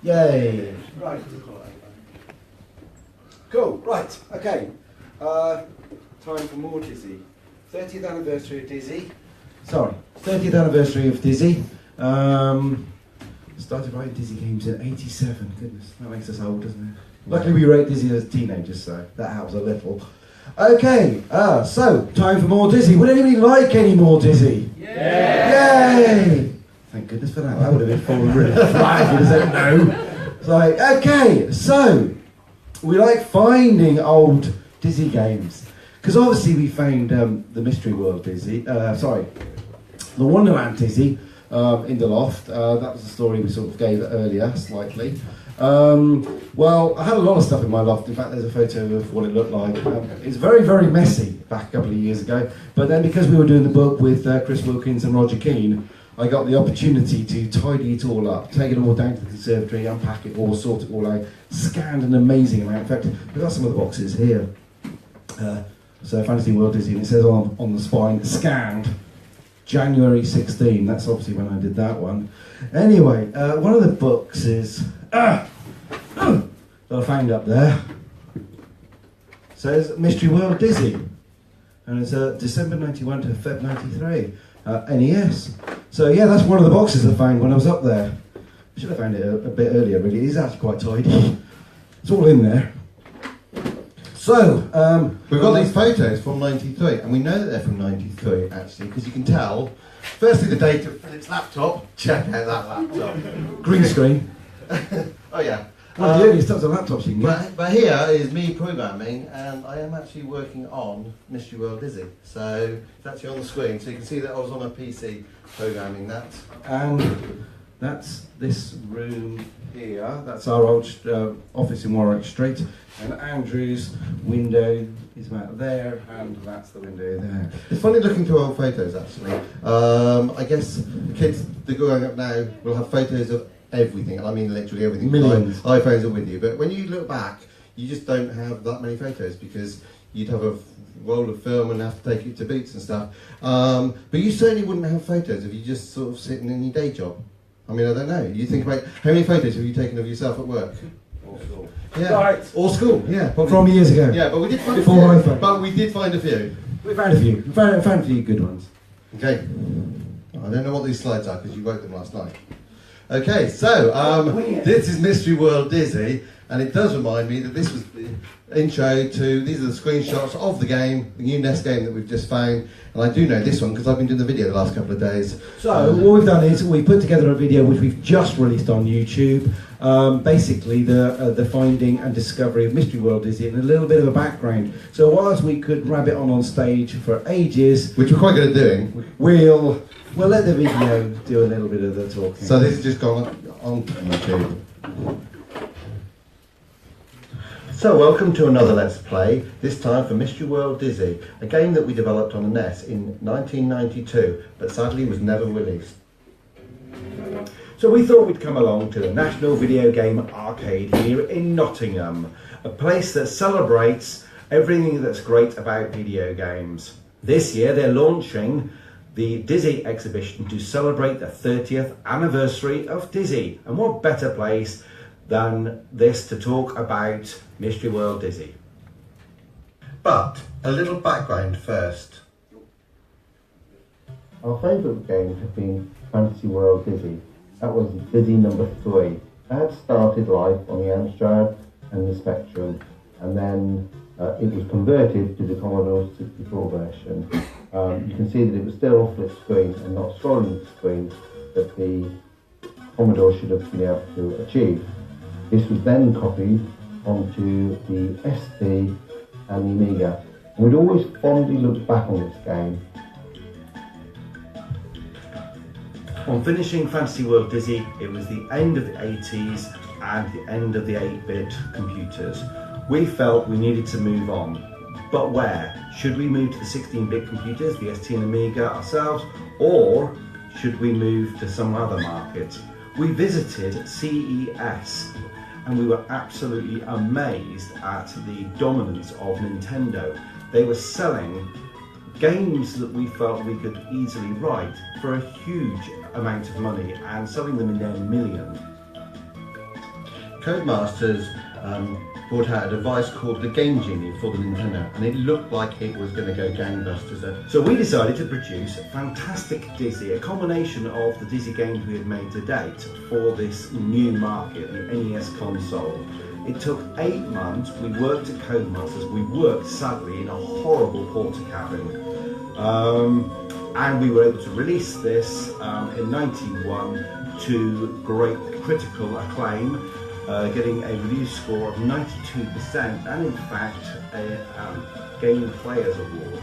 Yay! Right. Cool, right, okay. Time for more Dizzy. 30th anniversary of Dizzy. Sorry, 30th anniversary of Dizzy. Started writing Dizzy games in '87. Goodness, that makes us old, doesn't it? Luckily we wrote Dizzy as teenagers, so that helps a little. Okay, so, time for more Dizzy. Would anybody like any more Dizzy? Yeah. Yay! Thank goodness for that. That would have been falling really flat if you'd have said no. It's like, okay, so, we like finding old Dizzy games. Because obviously we found the Mystery World Dizzy, the Wonderland Dizzy in the loft. That was the story we sort of gave earlier, slightly. Well, I had a lot of stuff in my loft. In fact, there's a photo of what it looked like. It's very, very messy back a couple of years ago. But then because we were doing the book with Chris Wilkins and Roger Keane, I got the opportunity to tidy it all up, take it all down to the conservatory, unpack it all, sort it all out, scanned an amazing amount. In fact, we've got some of the boxes here. So Fantasy World Dizzy, and it says on the spine, scanned, January 16. That's obviously when I did that one. Anyway, one of the books is, that I found up there, says Mystery World Dizzy. And it's December 91 to Feb 93, NES. So yeah, that's one of the boxes I found when I was up there. I should have found it a bit earlier, really. It is actually quite tidy. It's all in there. So, we've got these photos from '93, and we know that they're from '93 actually, because you can tell. Firstly, the date of Philip's laptop. Check out that laptop. Green screen. Oh yeah. One of the earliest types of laptops you can get. But here is me programming, and I am actually working on Mystery World Dizzy. So it's actually on the screen, so you can see that I was on a PC programming that. And that's this room here. That's our old office in Warwick Street. And Andrew's window is about there, and that's the window there. It's funny looking through old photos, actually. I guess the kids that are growing up now will have photos of everything, and I mean literally everything. Millions. iPhones are with you, but when you look back, you just don't have that many photos because you'd have a roll of film and have to take it to Boots and stuff. But you certainly wouldn't have photos if you just sort of sitting in your day job. I mean, I don't know. You think about how many photos have you taken of yourself at work? Or school. Yeah. Right. Or school. Yeah. Probably. From years ago. Yeah, but we did find Before a few. iPhone. But we did find a few. We found a few. We found a few good ones. Okay. I don't know what these slides are because you wrote them last night. Okay, so this is Mystery World Dizzy, and it does remind me that this was the intro to, these are the screenshots of the game, the new NES game that we've just found, and I do know this one because I've been doing the video the last couple of days. So what we've done is we've put together a video which we've just released on YouTube, basically the finding and discovery of Mystery World Dizzy and a little bit of a background. So whilst we could rabbit on stage for ages, Which we're quite good at doing. We'll let the video do a little bit of the talking. So this has just gone on YouTube. So welcome to another Let's Play, this time for Mystery World Dizzy, a game that we developed on the NES in 1992, but sadly was never released. So we thought we'd come along to the National Video Game Arcade here in Nottingham, a place that celebrates everything that's great about video games. This year they're launching the Dizzy exhibition to celebrate the 30th anniversary of Dizzy. And what better place than this to talk about Mystery World Dizzy. But a little background first. Our favourite games have been Fantasy World Dizzy. That was Dizzy number 3. I had started life on the Amstrad and the Spectrum, and then it was converted to the Commodore 64 version. You can see that it was still off the screen and not scrolling the screen that the Commodore should have been able to achieve. This was then copied onto the ST and the Amiga. And we'd always fondly looked back on this game. On finishing Fantasy World Dizzy, it was the end of the 80s and the end of the 8-bit computers. We felt we needed to move on. But where? Should we move to the 16-bit computers, the ST and Amiga ourselves, or should we move to some other market? We visited CES and we were absolutely amazed at the dominance of Nintendo. They were selling games that we felt we could easily write for a huge amount of money and selling them in their millions. Codemasters brought out a device called the Game Genie for the Nintendo, and it looked like it was going to go gangbusters. So we decided to produce a fantastic Dizzy, a combination of the Dizzy games we had made to date for this new market, the NES console. It took 8 months. We worked at Codemasters. We worked, sadly, in a horrible Portakabin. And we were able to release this in '91 to great critical acclaim, getting a review score of 92% and in fact a Game Players Award.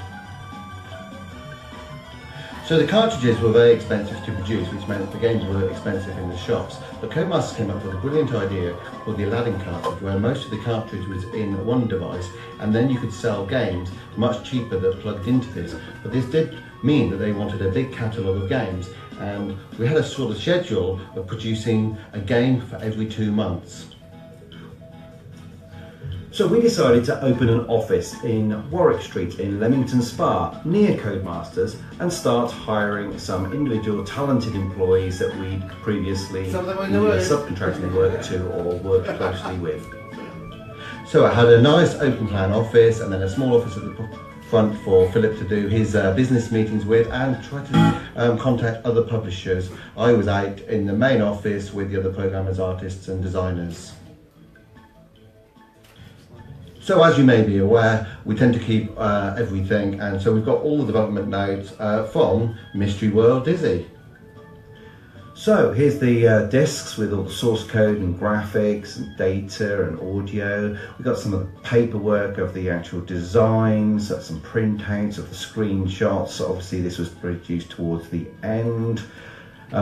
So the cartridges were very expensive to produce, which meant the games were expensive in the shops. But Codemasters came up with a brilliant idea called the Aladdin cartridge, where most of the cartridge was in one device, and then you could sell games much cheaper that plugged into this. But this did mean that they wanted a big catalogue of games, and we had a sort of schedule of producing a game for every 2 months. So we decided to open an office in Warwick Street in Leamington Spa near Codemasters and start hiring some individual talented employees that we'd previously subcontracted work to or worked closely with. So I had a nice open plan office and then a small office at the front for Philip to do his business meetings with and try to contact other publishers. I was out in the main office with the other programmers, artists and designers. So as you may be aware, we tend to keep everything, and so we've got all the development notes from Mystery World Dizzy. So here's the discs with all the source code and graphics and data and audio. We've got some of the paperwork of the actual designs, some printouts of the screenshots. Obviously this was produced towards the end. We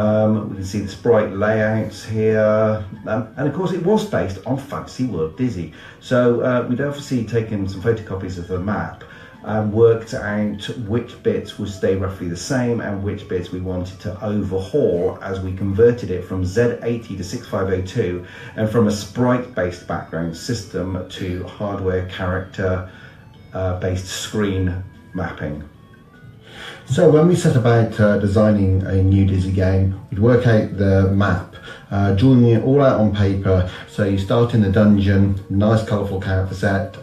can see the sprite layouts here, and of course it was based on Fantasy World Dizzy. So we'd obviously taken some photocopies of the map and worked out which bits would stay roughly the same and which bits we wanted to overhaul as we converted it from Z80 to 6502 and from a sprite based background system to hardware character based screen mapping. So when we set about designing a new Dizzy game, we'd work out the map, drawing it all out on paper. So you start in the dungeon, nice colourful character set,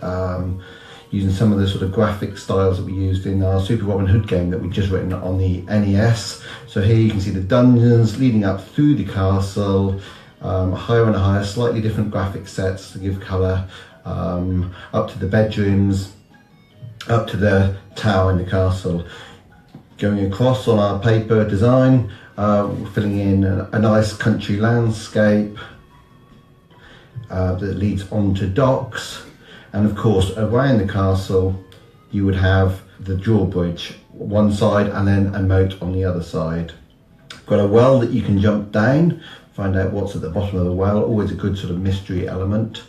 using some of the sort of graphic styles that we used in our Super Robin Hood game that we'd just written on the NES. So here you can see the dungeons leading up through the castle, higher and higher, slightly different graphic sets to give colour, up to the bedrooms, up to the tower in the castle. Going across on our paper design, filling in a nice country landscape that leads onto docks, and of course around the castle you would have the drawbridge one side and then a moat on the other side. Got a well that you can jump down, find out what's at the bottom of the well, always a good sort of mystery element.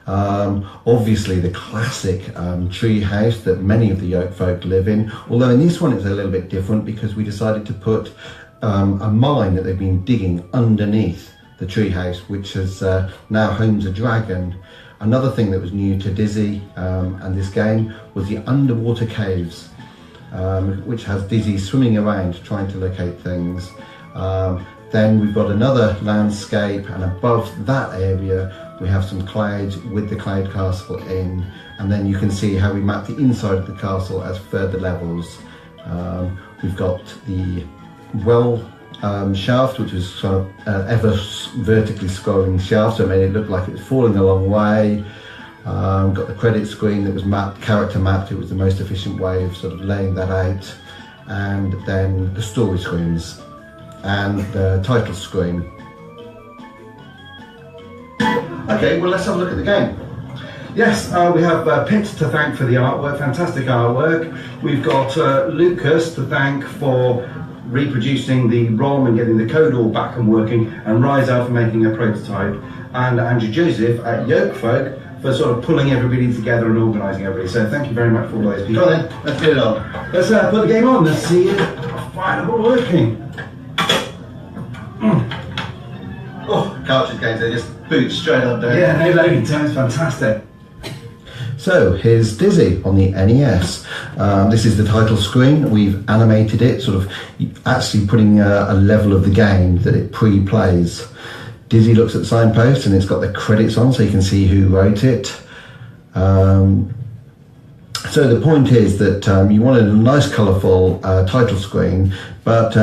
Obviously the classic tree house that many of the Yoke folk live in, although in this one it's a little bit different because we decided to put a mine that they've been digging underneath the tree house, which has now homes a dragon. Another thing that was new to Dizzy and this game was the underwater caves, which has Dizzy swimming around trying to locate things. Then we've got another landscape, and above that area we have some clouds with the cloud castle in, and then you can see how we map the inside of the castle as further levels. We've got the well shaft, which was sort of ever vertically scrolling shaft, so it made it look like it was falling a long way. Got the credit screen that was mapped, character mapped. It was the most efficient way of sort of laying that out. And then the story screens and the title screen. Okay, well let's have a look at the game. Yes, we have Pitt to thank for the artwork, fantastic artwork. We've got Lucas to thank for reproducing the ROM and getting the code all back and working, and Rizal for making a prototype, and Andrew Joseph at Yoke Folk for sort of pulling everybody together and organising everybody. So thank you very much for all those people. Go on then, let's get it on. Let's put the game on, let's see it finally working. Oh, cartridge games, they just boot straight up there. Yeah, no loading times, fantastic. So here's Dizzy on the NES. This is the title screen. We've animated it, sort of actually putting a level of the game that it pre-plays. Dizzy looks at the signpost and it's got the credits on so you can see who wrote it. So the point is that you wanted a nice colourful title screen, but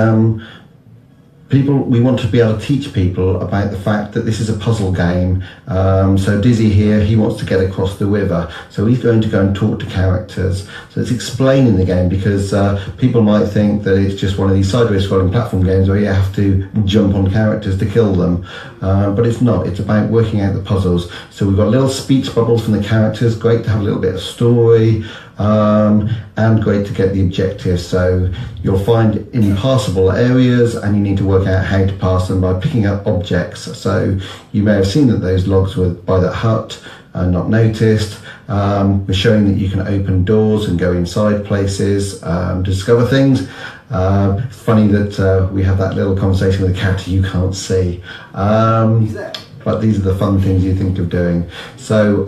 we want to be able to teach people about the fact that this is a puzzle game. So Dizzy here, he wants to get across the river, so he's going to go and talk to characters. So it's explaining the game, because people might think that it's just one of these sideways scrolling platform games where you have to jump on characters to kill them, but it's not. It's about working out the puzzles. So we've got little speech bubbles from the characters, great to have a little bit of story, and great to get the objectives. So you'll find impassable areas and you need to work out how to pass them by picking up objects. So you may have seen that those logs were by that hut and not noticed. We're showing that you can open doors and go inside places to discover things. It's funny that we have that little conversation with a character you can't see. But these are the fun things you think of doing. So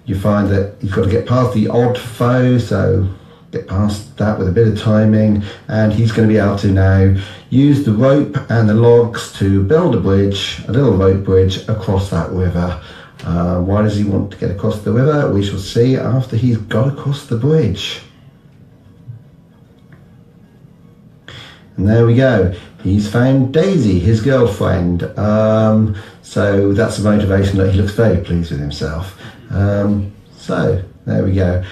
you find that you've got to get past the odd foe, so get past that with a bit of timing, and he's going to be able to now use the rope and the logs to build a bridge, a little rope bridge across that river. Why does he want to get across the river? We shall see after he's got across the bridge. And there we go. He's found Daisy, his girlfriend. So that's the motivation that he looks very pleased with himself. So there we go.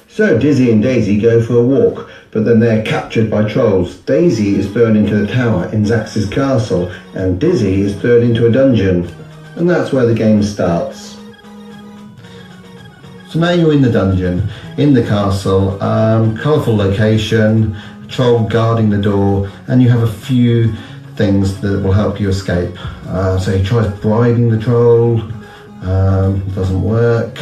So Dizzy and Daisy go for a walk, but then they're captured by trolls. Daisy is thrown into the tower in Zax's castle, and Dizzy is thrown into a dungeon. And that's where the game starts. So now you're in the dungeon, in the castle, colourful location, a troll guarding the door, and you have a few things that will help you escape. So he tries bribing the troll, doesn't work.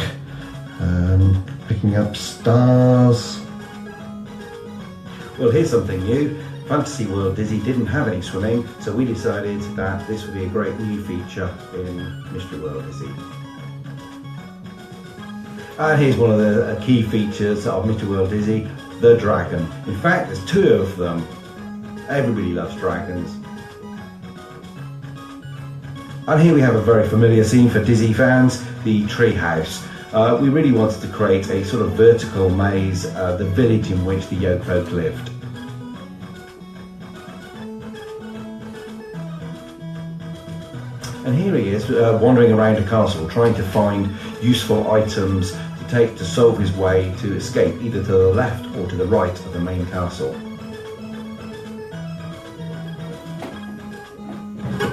Picking up stars. Well, here's something new. Fantasy World Dizzy didn't have any swimming, so we decided that this would be a great new feature in Mystery World Dizzy. And here's one of the key features of Mystery World Dizzy, the dragon. In fact, there's two of them. Everybody loves dragons. And here we have a very familiar scene for Dizzy fans, the treehouse. We really wanted to create a sort of vertical maze, the village in which the Yolk folk lived. And here he is, wandering around a castle, trying to find useful items to take to solve his way to escape, either to the left or to the right of the main castle.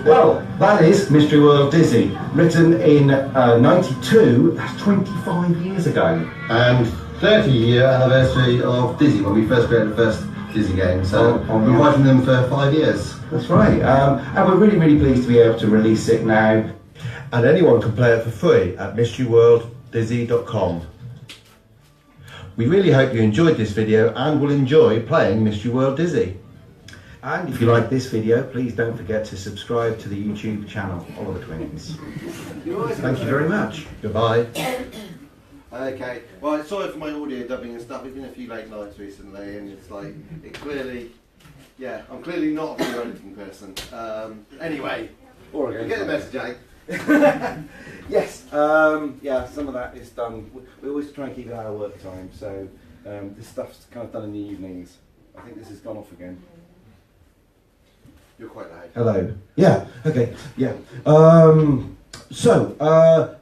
Well, that is Mystery World Dizzy, written in 92, that's 25 years ago. And 30-year anniversary of Dizzy, when we first created the first Dizzy game, so we've been working them for 5 years. That's right, and we're really, really pleased to be able to release it now. And anyone can play it for free at mysteryworlddizzy.com. We really hope you enjoyed this video and will enjoy playing Mystery World Dizzy. And if you like this video, please don't forget to subscribe to the YouTube channel, Oliver Twins. Thank you very much. Goodbye. Okay, well, sorry for my audio dubbing and stuff. It's been a few late nights recently, and it's like, I'm clearly not a video editing person. Anyway, you get the message, eh? Yes, yeah, some of that is done. We always try and keep it out of work time, so this stuff's kind of done in the evenings. I think this has gone off again. You're quite loud. Hello. Yeah, okay, yeah.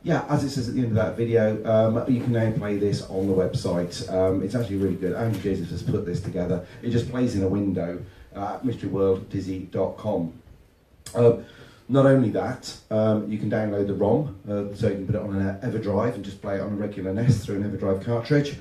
Yeah, as it says at the end of that video, you can now play this on the website. It's actually really good. Andrew Jesus has put this together. It just plays in a window at mysteryworlddizzy.com. Not only that, you can download the ROM, so you can put it on an EverDrive and just play it on a regular NES through an EverDrive cartridge.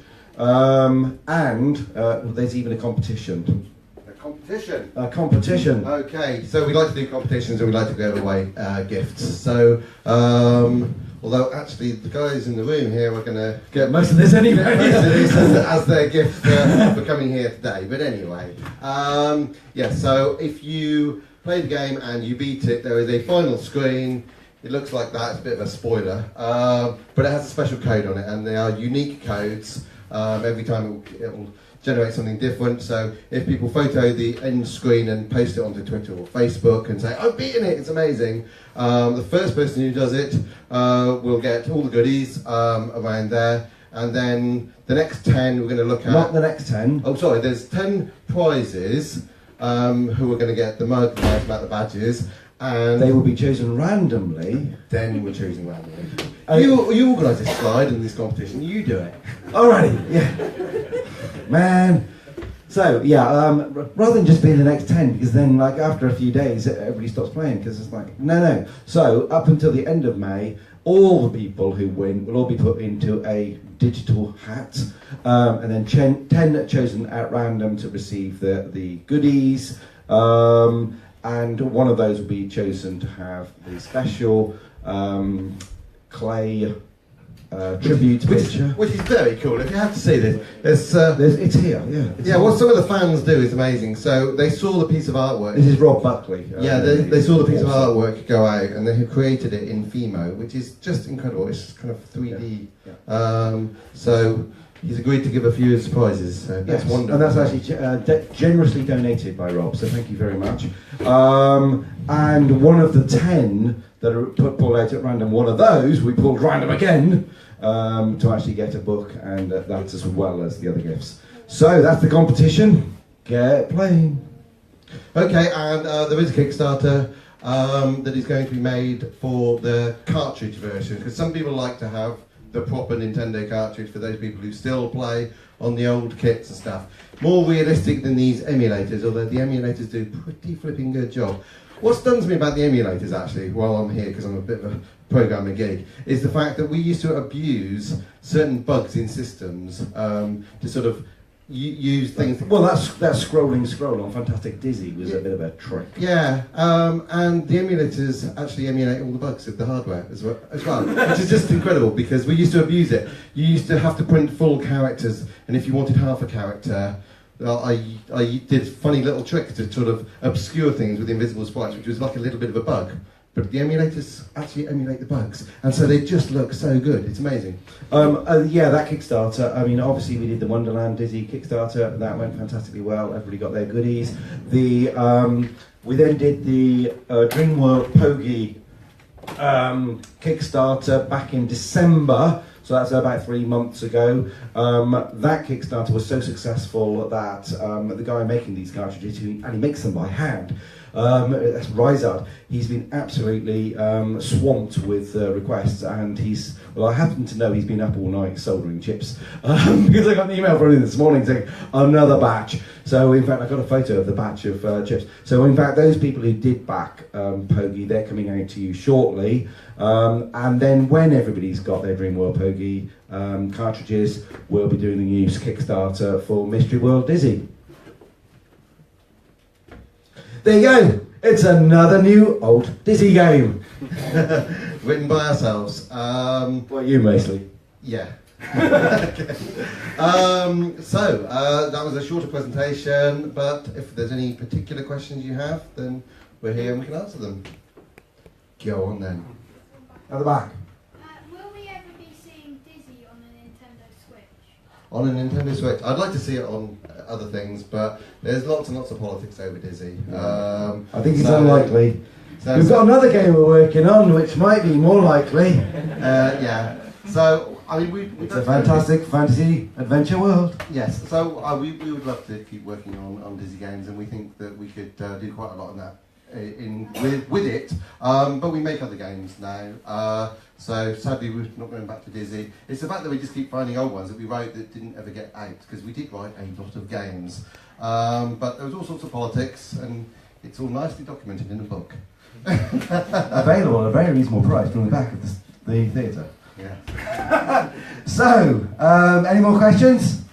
There's even a competition. Competition? Competition. Okay, so we like to do competitions and we like to give away gifts. So, although actually the guys in the room here are going to get most of this anyway. as their gift for coming here today. But anyway, so if you play the game and you beat it, there is a final screen. It looks like that, it's a bit of a spoiler, but it has a special code on it, and they are unique codes. Every time it will generate something different. So if people photo the end screen and post it onto Twitter or Facebook and say, I've beaten it, it's amazing, the first person who does it will get all the goodies around there. And then the next 10 we're going to look at... Not the next 10. Oh, sorry, there's 10 prizes who are going to get the mug, about the badges. And they will be chosen randomly. Then we're choosing randomly. You organise this slide and this competition. You do it. Alrighty, yeah. Man. So, yeah, rather than just being the next 10, because then, like, after a few days, everybody stops playing, because it's like, no. So, up until the end of May, all the people who win will all be put into a digital hat, and then 10 chosen at random to receive the goodies, and one of those will be chosen to have the special clay tribute picture. Which is very cool. If you have to see this, it's here, yeah. Yeah, what some of the fans do is amazing. So they saw the piece of artwork. This is Rob Buckley. Yeah, they saw the piece of artwork go out, and they have created it in Fimo, which is just incredible. It's kind of 3D. Yeah. So he's agreed to give a few prizes. So that's wonderful. And that's actually generously donated by Rob, so thank you very much. And one of the 10 that are pulled out at random, one of those we pulled random again to actually get a book, and that as well as the other gifts. So that's the competition. Get playing. Okay, and there is a Kickstarter that is going to be made for the cartridge version, because some people like to have the proper Nintendo cartridge for those people who still play on the old kits and stuff. More realistic than these emulators, although the emulators do a pretty flipping good job. What stuns me about the emulators, actually, while I'm here, because I'm a bit of a programmer geek, is the fact that we used to abuse certain bugs in systems to sort of use things. Well, that scroll on Fantastic Dizzy was a bit of a trick. Yeah, and the emulators actually emulate all the bugs of the hardware as well, which is just incredible, because we used to abuse it. You used to have to print full characters, and if you wanted half a character, I did funny little tricks to sort of obscure things with invisible sprites, which was like a little bit of a bug. But the emulators actually emulate the bugs, and so they just look so good. It's amazing. Yeah, that Kickstarter, I mean, obviously we did the Wonderland Dizzy Kickstarter. That went fantastically well. Everybody got their goodies. We then did the Dreamworld Pogie Kickstarter back in December. So that's about 3 months ago. That Kickstarter was so successful that the guy making these cartridges, and he makes them by hand, that's Rizard, he's been absolutely swamped with requests, and I happen to know he's been up all night soldering chips, because I got an email from him this morning saying, another batch. So in fact, I got a photo of the batch of chips. So in fact, those people who did back Pogie, they're coming out to you shortly. And then when everybody's got their Dreamworld Pogie cartridges, we'll be doing the new Kickstarter for Mystery World Dizzy. There you go. It's another new old Dizzy game. Written by ourselves. Well, you mostly. Yeah. Okay. That was a shorter presentation, but if there's any particular questions you have, then we're here and we can answer them. Go on then. At the back. Will we ever be seeing Dizzy on a Nintendo Switch? On a Nintendo Switch? I'd like to see it on other things, but there's lots and lots of politics over Dizzy. I think it's unlikely. We've got another game we're working on, which might be more likely. Yeah. So, I mean, it's a fantastic fantasy adventure world. Yes. So we would love to keep working on Dizzy games, and we think that we could do quite a lot in that. With it, but we make other games now. So sadly, we're not going back to Dizzy. It's the fact that we just keep finding old ones that we wrote that didn't ever get out, because we did write a lot of games. But there was all sorts of politics, and it's all nicely documented in a book. Available at a very reasonable price from the back of the theatre. Yeah. So, any more questions?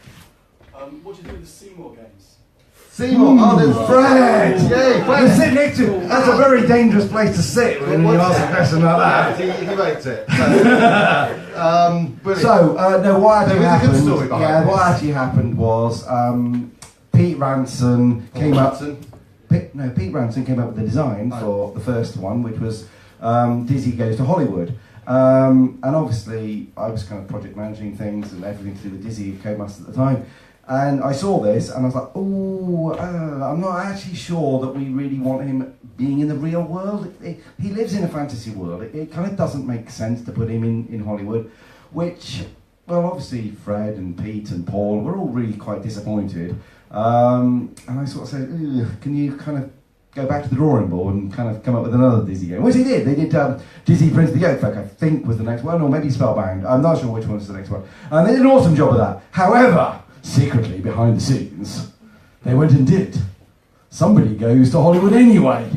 What do you do with the Seymour games? Seymour, there's Fred! Yay, Fred! You're sitting next to him. That's a very dangerous place to sit when you ask a question like that. He rates it. No, what actually There is a good happened? story behind What this. actually happened was Pete Ranson came up. Pete Ranson came up with the design for the first one, which was Dizzy Goes to Hollywood. And obviously, I was kind of project managing things and everything to do with Dizzy Codemasters at the time. And I saw this and I was like, oh, I'm not actually sure that we really want him being in the real world. He lives in a fantasy world. It kind of doesn't make sense to put him in Hollywood, which, well, obviously Fred and Pete and Paul were all really quite disappointed. And I sort of said, can you kind of go back to the drawing board and kind of come up with another Dizzy game? Which they did. They did Dizzy Prince of the Yolkfolk, I think was the next one, or maybe Spellbound. I'm not sure which one was the next one. And they did an awesome job of that. However, secretly, behind the scenes, they went and did Somebody Goes to Hollywood Anyway.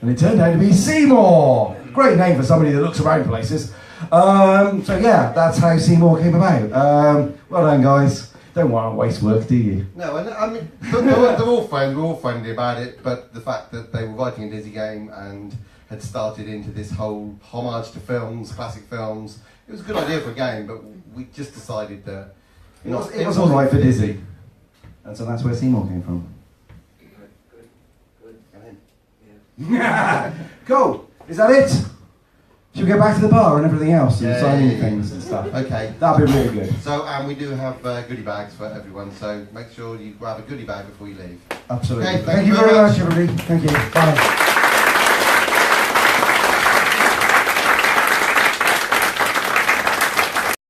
And it turned out to be Seymour. Great name for somebody that looks around places. So yeah, that's how Seymour came about. Well done, guys. Don't want to waste work, do you? No, and I mean, they're all friends, we're all friendly about it, but the fact that they were writing a Dizzy game and had started into this whole homage to films, classic films, it was a good idea for a game, but we just decided that It was all right for Dizzy. And so that's where Seymour came from. Cool. Is that it? Should we go back to the bar and everything else and signing things and stuff? Okay. That'd be really good. So, and we do have goodie bags for everyone, so make sure you grab a goodie bag before you leave. Absolutely. Okay, thank you very much, everybody. Thank you. Bye.